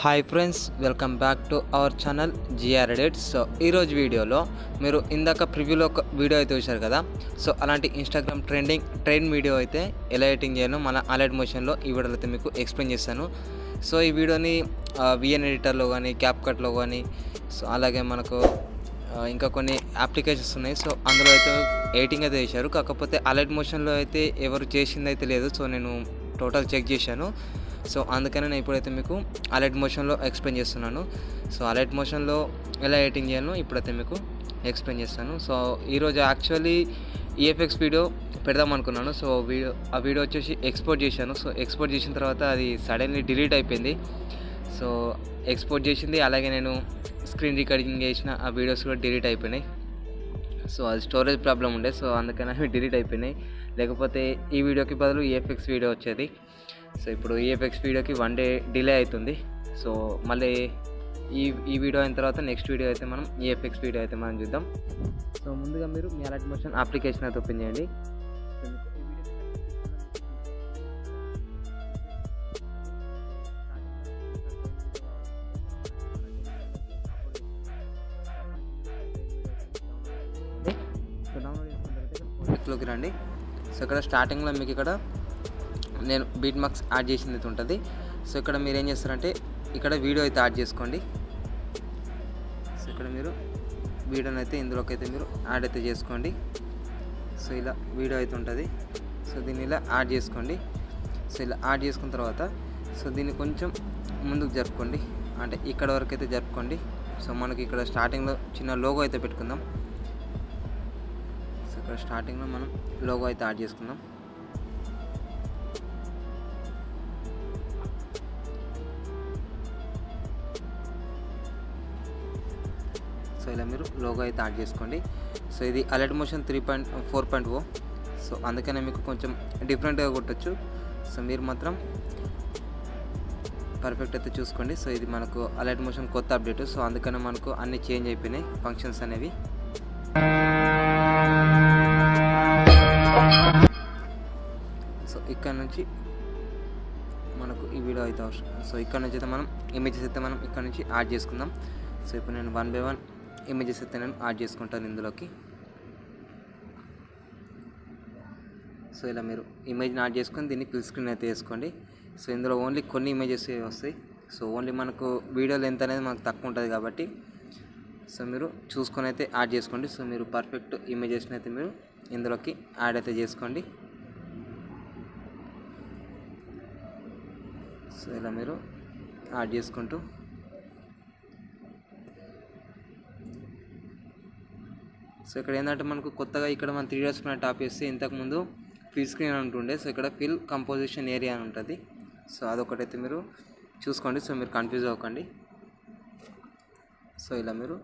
Hi friends, welcome back to our channel Gredits. So ఈరోజు వీడియోలో మీరు ఇందాక ప్రివ్యూలో ఒక వీడియో అయితే చూశారు కదా. సో అలాంటి ఇన్స్టాగ్రామ్ ట్రెండ్ వీడియో అయితే ఎలా ఎడిటింగ్ చేయను మన అలైట్ మోషన్లో ఈ వీడియోలో అయితే మీకు ఎక్స్ప్లెయిన్ చేస్తాను. సో ఈ వీడియోని విఎన్ ఎడిటర్లో కానీ క్యాప్కట్లో కానీ సో అలాగే మనకు ఇంకా కొన్ని అప్లికేషన్స్ ఉన్నాయి. సో అందులో అయితే ఎడిటింగ్ అయితే చేశారు, కాకపోతే అలైట్ మోషన్లో అయితే ఎవరు చేసింది అయితే లేదు. సో నేను టోటల్ చెక్ చేశాను. సో అందుకనే నేను ఇప్పుడైతే మీకు అలైట్ మోషన్లో ఎక్స్ప్లెయిన్ చేస్తున్నాను. సో అలైట్ మోషన్లో ఎలా ఎడిటింగ్ చేయాలో ఇప్పుడైతే మీకు ఎక్స్ప్లెయిన్ చేస్తాను. సో ఈరోజు యాక్చువల్లీ ఈఎఫ్ఎక్స్ వీడియో పెడదాం అనుకున్నాను. సో ఆ వీడియో వచ్చేసి ఎక్స్పోర్ట్ చేశాను. సో ఎక్స్పోర్ట్ చేసిన తర్వాత అది సడన్లీ డిలీట్ అయిపోయింది. సో ఎక్స్పోర్ట్ చేసింది అలాగే నేను స్క్రీన్ రికార్డింగ్ చేసిన ఆ వీడియోస్ కూడా డిలీట్ అయిపోయినాయి. సో అది స్టోరేజ్ ప్రాబ్లం ఉండే, సో అందుకని అవి డిలీట్ అయిపోయినాయి. లేకపోతే ఈ వీడియోకి బదులు ఈఎఫ్ఎక్స్ వీడియో వచ్చేది. సో ఇప్పుడు ఈఎఫ్ఎక్స్ వీడియోకి 1 day డిలే అవుతుంది. సో మళ్ళీ ఈ వీడియో అయిన తర్వాత నెక్స్ట్ వీడియో అయితే మనం ఈఎఫ్ఎక్స్ వీడియో అయితే మనం చూద్దాం. సో ముందుగా మీరు మీ అలైట్ మోషన్ అప్లికేషన్ అయితే ఓపెన్ చేయండి. సో డౌన్లోడ్ చేసుకున్న తర్వాత లోకి రండి. సో ఇక్కడ స్టార్టింగ్లో మీకు ఇక్కడ నేను బీట్ మార్క్స్ యాడ్ చేసింది అయితే ఉంటుంది. సో ఇక్కడ మీరు ఏం చేస్తారంటే ఇక్కడ వీడియో అయితే యాడ్ చేసుకోండి. సో ఇక్కడ మీరు వీడియోని అయితే ఇందులోకి అయితే మీరు యాడ్ అయితే చేసుకోండి. సో ఇలా వీడియో అయితే ఉంటుంది. సో దీన్ని ఇలా యాడ్ చేసుకోండి. సో ఇలా యాడ్ చేసుకున్న తర్వాత సో దీన్ని కొంచెం ముందుకు జరుపుకోండి, అంటే ఇక్కడ వరకు అయితే జరుపుకోండి. సో మనకి ఇక్కడ స్టార్టింగ్లో చిన్న లోగో అయితే పెట్టుకుందాం. సో ఇక్కడ స్టార్టింగ్లో మనం లోగో అయితే యాడ్ చేసుకుందాం. సో ఇలా మీరు లోగో అయితే యాడ్ చేసుకోండి. సో ఇది అలైట్ మోషన్ 3.4.0. సో అందుకనే మీకు కొంచెం డిఫరెంట్గా కొట్టచ్చు. సో మీరు మాత్రం పర్ఫెక్ట్ అయితే చూసుకోండి. సో ఇది మనకు అలైట్ మోషన్ కొత్త అప్డేట్. సో అందుకనే మనకు అన్నీ చేంజ్ అయిపోయినాయి ఫంక్షన్స్ అనేవి. సో ఇక్కడ నుంచి మనకు ఈ వీడియో అయితే అవసరం. సో ఇక్కడ నుంచి అయితే మనం ఇమేజెస్ అయితే మనం ఇక్కడ నుంచి యాడ్ చేసుకుందాం. సో ఇప్పుడు నేను 1 by 1 ఇమేజెస్ అయితే నేను యాడ్ చేసుకుంటాను ఇందులోకి. సో ఇలా మీరు ఇమేజ్ని యాడ్ చేసుకొని దీన్ని ఫుల్ స్క్రీన్ అయితే వేసుకోండి. సో ఇందులో ఓన్లీ కొన్ని ఇమేజెస్ వస్తాయి. సో ఓన్లీ మనకు వీడియో లెంత్ అనేది మనకు తక్కువ ఉంటుంది కాబట్టి సో మీరు చూసుకొని అయితే యాడ్ చేసుకోండి. సో మీరు పర్ఫెక్ట్ ఇమేజెస్ని అయితే మీరు ఇందులోకి యాడ్ అయితే చేసుకోండి. సో ఇలా మీరు యాడ్ చేసుకుంటూ సో ఇక్కడ ఏంటంటే మనకు కొత్తగా ఇక్కడ మనం 3 dots పైన టాప్ చేస్తే ఇంతకుముందు ఫిల్ స్క్రీన్ అంటుండే. సో ఇక్కడ ఫిల్ కంపోజిషన్ ఏరియా అని ఉంటుంది. సో అదొకటైతే మీరు చూసుకోండి. సో మీరు కన్ఫ్యూజ్ అవ్వకండి. సో ఇలా మీరు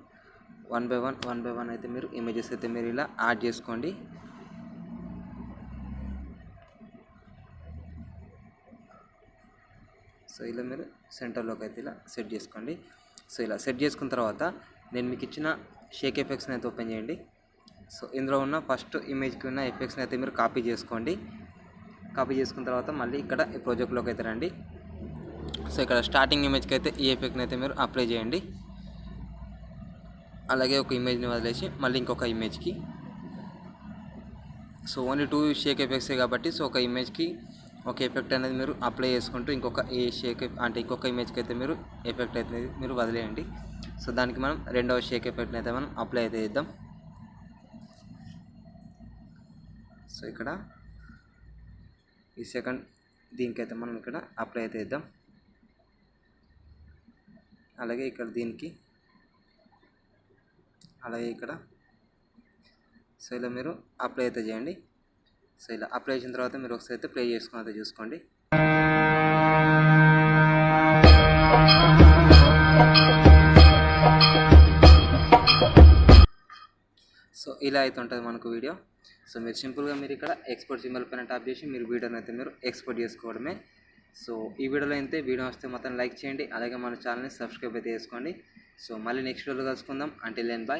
1 by 1 అయితే మీరు ఇమేజెస్ అయితే మీరు ఇలా యాడ్ చేసుకోండి. సో ఇలా మీరు సెంటర్లోకి అయితే ఇలా సెట్ చేసుకోండి. సో ఇలా సెట్ చేసుకున్న తర్వాత నేను మీకు ఇచ్చిన షేక్ ఎఫెక్ట్స్ని అయితే ఓపెన్ చేయండి. సో ఇందులో ఉన్న ఫస్ట్ ఇమేజ్కి ఉన్న ఎఫెక్ట్స్ని అయితే మీరు కాపీ చేసుకోండి. కాపీ చేసుకున్న తర్వాత మళ్ళీ ఇక్కడ ఈ ప్రాజెక్ట్లోకి అయితే రండి. సో ఇక్కడ స్టార్టింగ్ ఇమేజ్కి అయితే ఈ ఎఫెక్ట్ని అయితే మీరు అప్లై చేయండి. అలాగే ఒక ఇమేజ్ని వదిలేసి మళ్ళీ ఇంకొక ఇమేజ్కి. సో ఓన్లీ 2 షేక్ ఎఫెక్ట్సే కాబట్టి సో ఒక ఇమేజ్కి ఒక ఎఫెక్ట్ అనేది మీరు అప్లై చేసుకుంటూ ఇంకొక ఇంకొక ఇమేజ్కి అయితే మీరు ఎఫెక్ట్ అయితే మీరు వదిలేయండి. సో దానికి మనం రెండవ షేక్ ఎఫెక్ట్ని అయితే మనం అప్లై అయితే చేద్దాం. సో ఇక్కడ ఈ సెకండ్ దీనికైతే మనం ఇక్కడ అప్లై అయితే చేద్దాం. అలాగే ఇక్కడ దీనికి, అలాగే ఇక్కడ. సో ఇలా మీరు అప్లై అయితే చేయండి. సో ఇలా అప్లై చేసిన తర్వాత మీరు ఒకసారి అయితే ప్లే చేసుకుని అయితే చూసుకోండి. సో ఇలా అయితే ఉంటుంది మనకు వీడియో. సో మీరు సింపుల్గా మీరు ఇక్కడ ఎక్స్పోర్ట్ సింబల్ పైన టాప్ చేసి మీరు వీడియోని అయితే మీరు ఎక్స్పోర్ట్ చేసుకోవడమే. సో ఈ వీడియోలో అయితే వీడియో వస్తే మొత్తం లైక్ చేయండి, అలాగే మన ఛానల్ని సబ్స్క్రైబ్ అయితే చేసుకోండి. సో మళ్ళీ నెక్స్ట్ వీడియోలో కలుసుకుందాం. Until then by.